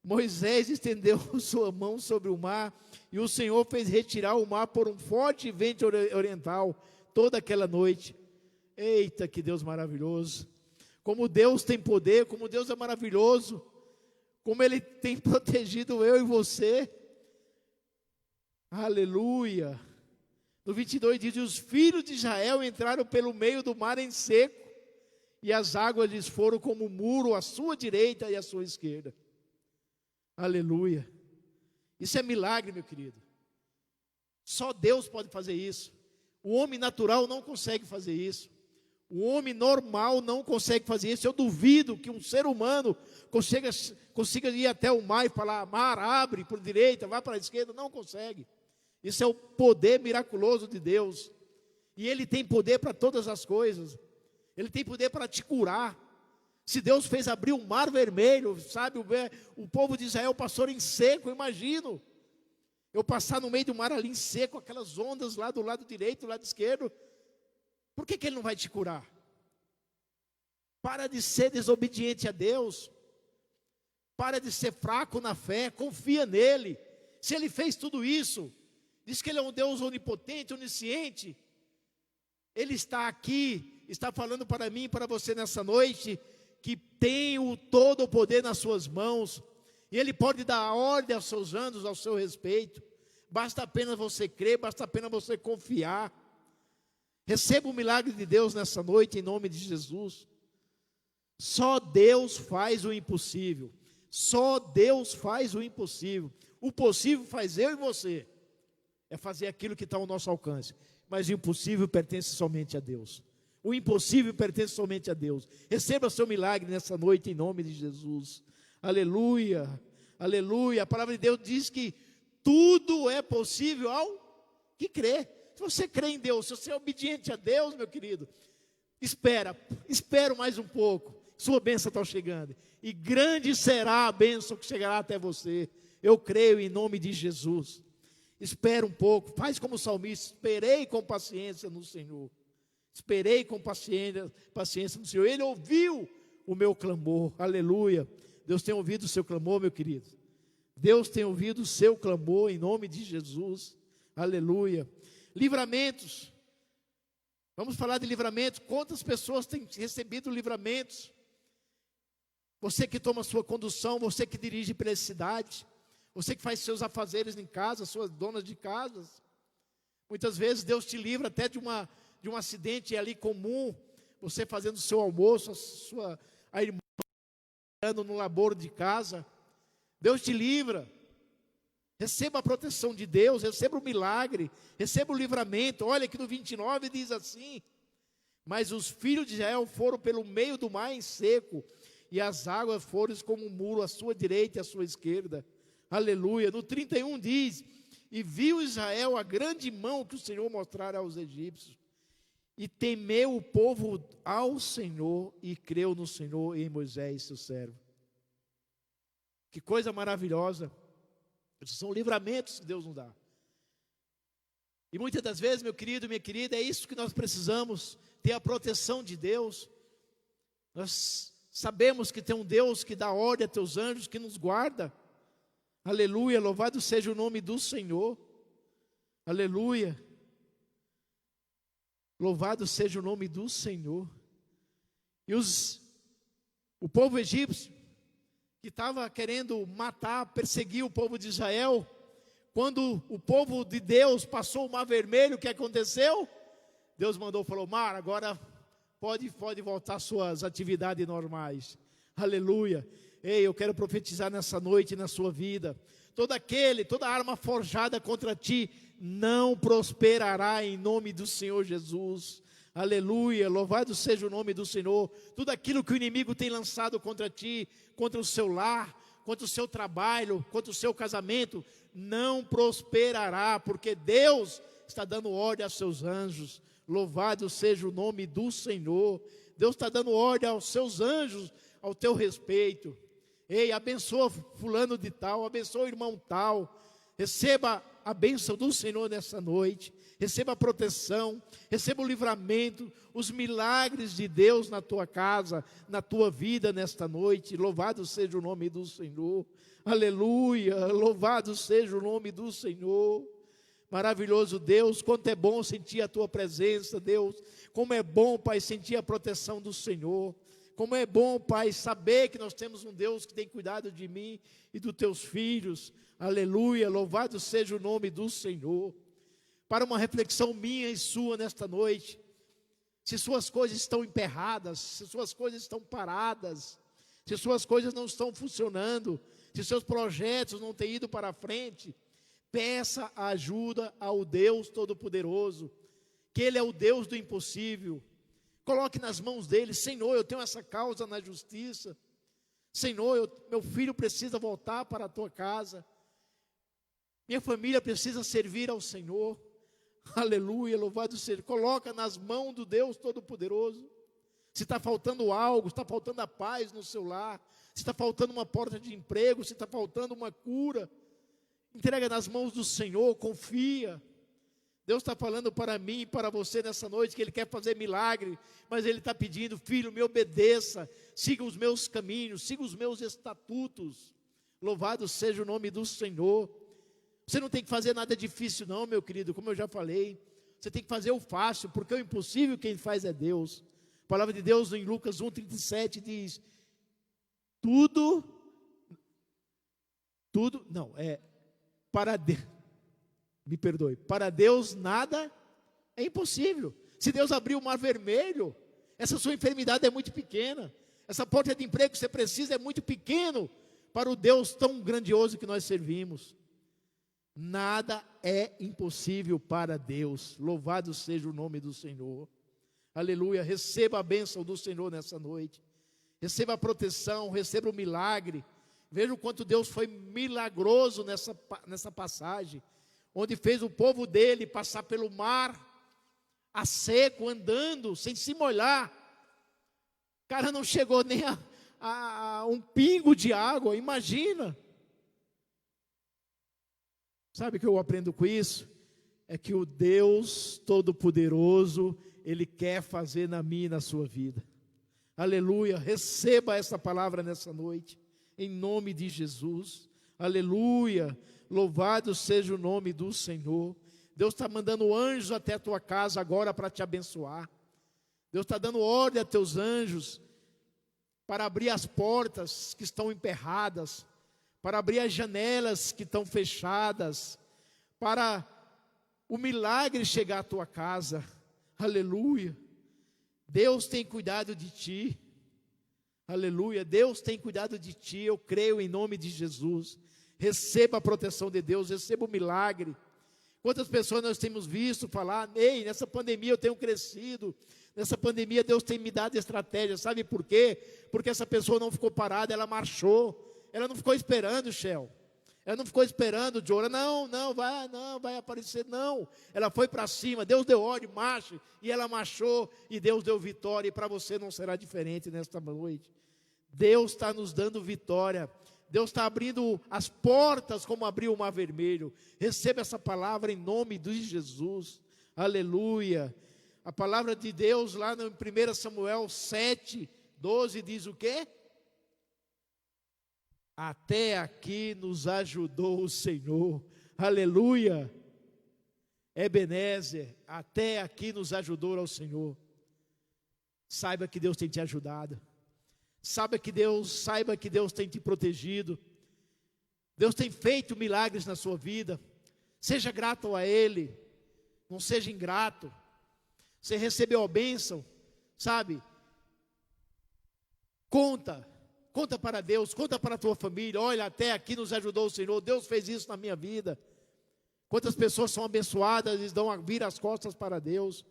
Moisés estendeu a sua mão sobre o mar, e o Senhor fez retirar o mar por um forte vento oriental, toda aquela noite. Eita, que Deus maravilhoso. Como Deus tem poder, como Deus é maravilhoso, como Ele tem protegido eu e você. Aleluia. No 22 diz: os filhos de Israel entraram pelo meio do mar em seco, e as águas lhes foram como um muro à sua direita e à sua esquerda. Aleluia. Isso é milagre, meu querido. Só Deus pode fazer isso. O homem natural não consegue fazer isso. O homem normal não consegue fazer isso. Eu duvido que um ser humano consiga ir até o mar e falar: mar, abre para a direita, vai para a esquerda. Não consegue. Isso é o poder miraculoso de Deus. E Ele tem poder para todas as coisas. Ele tem poder para te curar. Se Deus fez abrir o mar vermelho, sabe, o povo de Israel passou em seco, eu imagino. Eu passar no meio do mar ali em seco, aquelas ondas lá do lado direito, do lado esquerdo. Por que Ele não vai te curar? Para de ser desobediente a Deus. Para de ser fraco na fé, confia nele. Se Ele fez tudo isso, diz que Ele é um Deus onipotente, onisciente, Ele está aqui, está falando para mim e para você nessa noite, que tem todo o poder nas suas mãos, e Ele pode dar ordem aos seus anjos ao seu respeito. Basta apenas você crer, basta apenas você confiar. Receba o milagre de Deus nessa noite, em nome de Jesus. Só Deus faz o impossível. Só Deus faz o impossível. O possível faz eu e você. É fazer aquilo que está ao nosso alcance. Mas o impossível pertence somente a Deus. O impossível pertence somente a Deus. Receba seu milagre nessa noite, em nome de Jesus. Aleluia, aleluia. A palavra de Deus diz que tudo é possível ao que crê. Se você crê em Deus, se você é obediente a Deus, meu querido, espera mais um pouco. Sua bênção está chegando. E grande será a bênção que chegará até você. Eu creio em nome de Jesus. Espera um pouco, faz como o salmista, esperei com paciência no Senhor. Esperei com paciência no Senhor. Ele ouviu o meu clamor, aleluia. Deus tem ouvido o seu clamor, meu querido. Deus tem ouvido o seu clamor em nome de Jesus, aleluia. Livramentos, vamos falar de livramentos. Quantas pessoas têm recebido livramentos? Você que toma sua condução, você que dirige pela cidade, você que faz seus afazeres em casa, suas donas de casas. Muitas vezes Deus te livra até de um acidente ali comum, você fazendo o seu almoço, a irmã no labor de casa. Deus te livra. Receba a proteção de Deus, receba o milagre, receba o livramento. Olha que no 29 diz assim: mas os filhos de Israel foram pelo meio do mar em seco, e as águas foram como um muro à sua direita e à sua esquerda. Aleluia. No 31 diz: e viu Israel a grande mão que o Senhor mostrara aos egípcios, e temeu o povo ao Senhor, e creu no Senhor e em Moisés, seu servo. Que coisa maravilhosa. Esses são livramentos que Deus nos dá. E muitas das vezes, meu querido, minha querida, é isso que nós precisamos, ter a proteção de Deus. Nós sabemos que tem um Deus que dá ordem a teus anjos, que nos guarda. Aleluia, louvado seja o nome do Senhor. Aleluia. Louvado seja o nome do Senhor. E o povo egípcio, que estava querendo matar, perseguir o povo de Israel, quando o povo de Deus passou o mar vermelho, o que aconteceu? Deus falou: mar, agora pode voltar às suas atividades normais. Aleluia. Ei, eu quero profetizar nessa noite na sua vida. Toda arma forjada contra ti não prosperará em nome do Senhor Jesus. Aleluia, louvado seja o nome do Senhor. Tudo aquilo que o inimigo tem lançado contra ti, contra o seu lar, contra o seu trabalho, contra o seu casamento, não prosperará, porque Deus está dando ordem aos seus anjos. Louvado seja o nome do Senhor. Deus está dando ordem aos seus anjos ao teu respeito. Ei, abençoa fulano de tal, abençoa o irmão tal. Receba a bênção do Senhor nessa noite. Receba a proteção, receba o livramento, os milagres de Deus na tua casa, na tua vida nesta noite. Louvado seja o nome do Senhor. Aleluia, louvado seja o nome do Senhor. Maravilhoso Deus, quanto é bom sentir a tua presença, Deus. Como é bom, Pai, sentir a proteção do Senhor. Como é bom, Pai, saber que nós temos um Deus que tem cuidado de mim e dos teus filhos. Aleluia, louvado seja o nome do Senhor. Para uma reflexão minha e sua nesta noite, se suas coisas estão emperradas, se suas coisas estão paradas, se suas coisas não estão funcionando, se seus projetos não têm ido para frente, peça ajuda ao Deus Todo-Poderoso, que Ele é o Deus do impossível. Coloque nas mãos dele: Senhor, eu tenho essa causa na justiça. Senhor, meu filho precisa voltar para a tua casa. Minha família precisa servir ao Senhor. Aleluia, louvado seja. Coloca nas mãos do Deus Todo-Poderoso. Se está faltando algo, se está faltando a paz no seu lar, se está faltando uma porta de emprego, se está faltando uma cura, entrega nas mãos do Senhor, confia. Deus está falando para mim e para você nessa noite que Ele quer fazer milagre, mas Ele está pedindo: filho, me obedeça, siga os meus caminhos, siga os meus estatutos. Louvado seja o nome do Senhor. Você não tem que fazer nada difícil não, meu querido, como eu já falei. Você tem que fazer o fácil, porque o impossível quem faz é Deus. A palavra de Deus em Lucas 1,37 diz, para Deus nada é impossível. Se Deus abrir o mar vermelho, essa sua enfermidade é muito pequena. Essa porta de emprego que você precisa é muito pequeno para o Deus tão grandioso que nós servimos. Nada é impossível para Deus. Louvado seja o nome do Senhor. Aleluia. Receba a bênção do Senhor nessa noite. Receba a proteção, receba o milagre. Veja o quanto Deus foi milagroso nessa passagem, onde fez o povo dele passar pelo mar a seco, andando, sem se molhar. O cara não chegou nem a um pingo de água, imagina. Sabe o que eu aprendo com isso? É que o Deus Todo-Poderoso, Ele quer fazer na minha e na sua vida. Aleluia, receba essa palavra nessa noite, em nome de Jesus. Aleluia, louvado seja o nome do Senhor. Deus está mandando anjos até a tua casa agora para te abençoar. Deus está dando ordem a teus anjos para abrir as portas que estão emperradas, para abrir as janelas que estão fechadas, para o milagre chegar à tua casa. Aleluia. Deus tem cuidado de ti. Aleluia. Deus tem cuidado de ti. Eu creio em nome de Jesus. Receba a proteção de Deus, receba o milagre. Quantas pessoas nós temos visto falar, ei, nessa pandemia eu tenho crescido, nessa pandemia Deus tem me dado estratégia, sabe por quê? Porque essa pessoa não ficou parada, ela marchou. Ela não ficou esperando, Shell. Ela não ficou esperando, Jora. Não vai aparecer, não. Ela foi para cima, Deus deu ordem, marche. E ela marchou, e Deus deu vitória. E para você não será diferente nesta noite. Deus está nos dando vitória. Deus está abrindo as portas, como abriu o mar vermelho. Receba essa palavra em nome de Jesus. Aleluia. A palavra de Deus lá no 1 Samuel 7:12 diz o quê? Até aqui nos ajudou o Senhor. Aleluia. Ebenezer, até aqui nos ajudou ao Senhor. Saiba que Deus tem te ajudado. Saiba que Deus tem te protegido. Deus tem feito milagres na sua vida. Seja grato a Ele. Não seja ingrato. Você recebeu a bênção, sabe? Conta para Deus, conta para a tua família. Olha, até aqui nos ajudou o Senhor. Deus fez isso na minha vida. Quantas pessoas são abençoadas e viram as costas para Deus.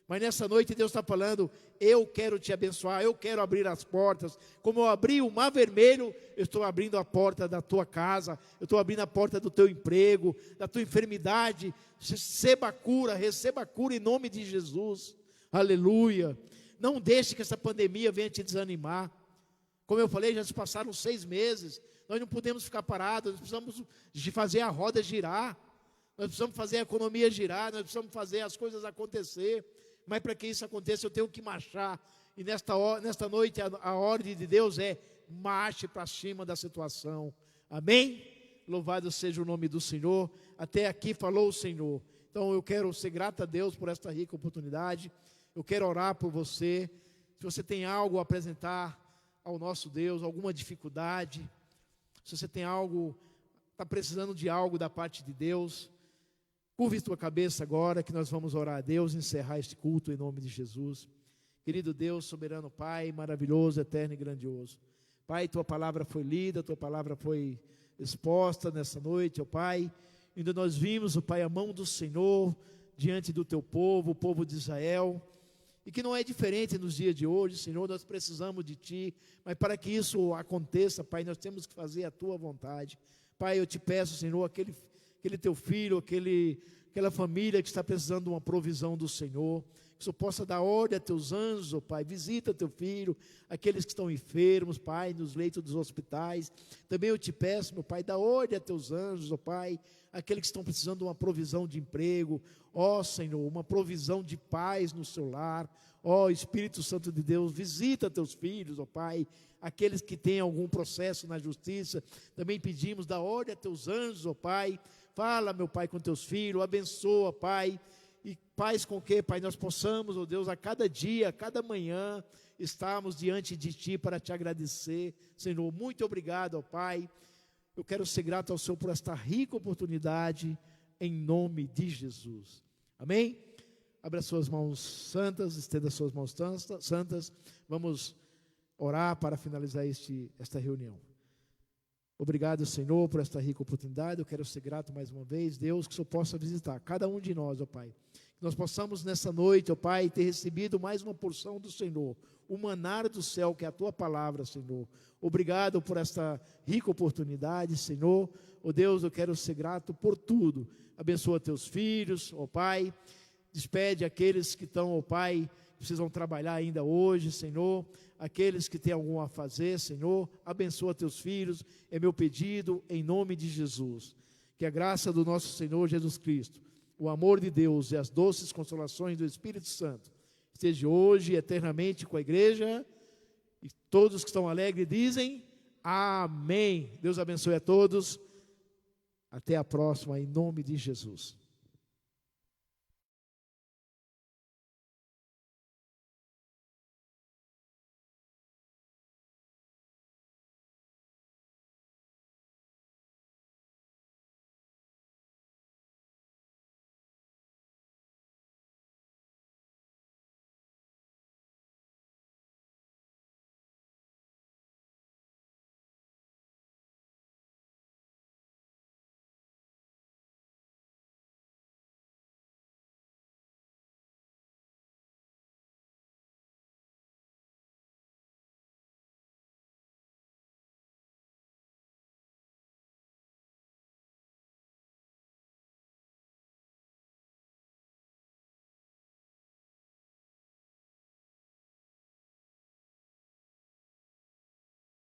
Mas nessa noite Deus está falando, eu quero te abençoar, eu quero abrir as portas. Como eu abri o mar vermelho, eu estou abrindo a porta da tua casa, eu estou abrindo a porta do teu emprego, da tua enfermidade. Receba a cura em nome de Jesus. Aleluia. Não deixe que essa pandemia venha te desanimar. Como eu falei, já se passaram 6 meses. Nós não podemos ficar parados, nós precisamos de fazer a roda girar. Nós precisamos fazer a economia girar, nós precisamos fazer as coisas acontecer. Mas para que isso aconteça, eu tenho que marchar. E nesta noite, a ordem de Deus é, marche para cima da situação. Amém? Louvado seja o nome do Senhor. Até aqui falou o Senhor. Então eu quero ser grato a Deus por esta rica oportunidade. Eu quero orar por você. Se você tem algo a apresentar ao nosso Deus, alguma dificuldade, se você tem algo, está precisando de algo da parte de Deus, curve tua cabeça agora que nós vamos orar a Deus, encerrar este culto em nome de Jesus. Querido Deus, soberano Pai, maravilhoso, eterno e grandioso. Pai, tua palavra foi lida, tua palavra foi exposta nessa noite, ó Pai. Ainda nós vimos, ó Pai, a mão do Senhor diante do teu povo, o povo de Israel. E que não é diferente nos dias de hoje, Senhor, nós precisamos de Ti, mas para que isso aconteça, Pai, nós temos que fazer a Tua vontade. Pai, eu te peço, Senhor, aquele teu filho, aquela família que está precisando de uma provisão do Senhor, que o Senhor possa dar ordem a teus anjos, ó Pai, visita teu filho, aqueles que estão enfermos, Pai, nos leitos dos hospitais. Também eu te peço, meu Pai, dá ordem a teus anjos, ó Pai, aqueles que estão precisando de uma provisão de emprego, ó Senhor, uma provisão de paz no seu lar. Ó Espírito Santo de Deus, visita teus filhos, ó Pai, aqueles que têm algum processo na justiça. Também pedimos, dá ordem a teus anjos, ó Pai, Fala, meu Pai, com teus filhos, abençoa, Pai, e paz com que, Pai, nós possamos, ó Deus, a cada dia, a cada manhã, estarmos diante de Ti para Te agradecer. Senhor, muito obrigado, ó Pai. Eu quero ser grato ao Senhor por esta rica oportunidade, em nome de Jesus. Amém? Abra suas mãos santas, estenda suas mãos santas. Vamos orar para finalizar esta reunião. Obrigado, Senhor, por esta rica oportunidade. Eu quero ser grato mais uma vez, Deus, que o Senhor possa visitar cada um de nós, ó Pai. Que nós possamos nessa noite, ó Pai, ter recebido mais uma porção do Senhor, o maná do céu, que é a Tua palavra, Senhor. Obrigado por esta rica oportunidade, Senhor. Ó Deus, eu quero ser grato por tudo. Abençoa Teus filhos, ó Pai. Despede aqueles que estão, ó Pai, precisam trabalhar ainda hoje, Senhor. Aqueles que têm algum a fazer, Senhor, abençoa Teus filhos, é meu pedido, em nome de Jesus. Que a graça do nosso Senhor Jesus Cristo, o amor de Deus e as doces consolações do Espírito Santo, esteja hoje e eternamente com a igreja, e todos que estão alegres dizem, amém. Deus abençoe a todos, até a próxima, em nome de Jesus.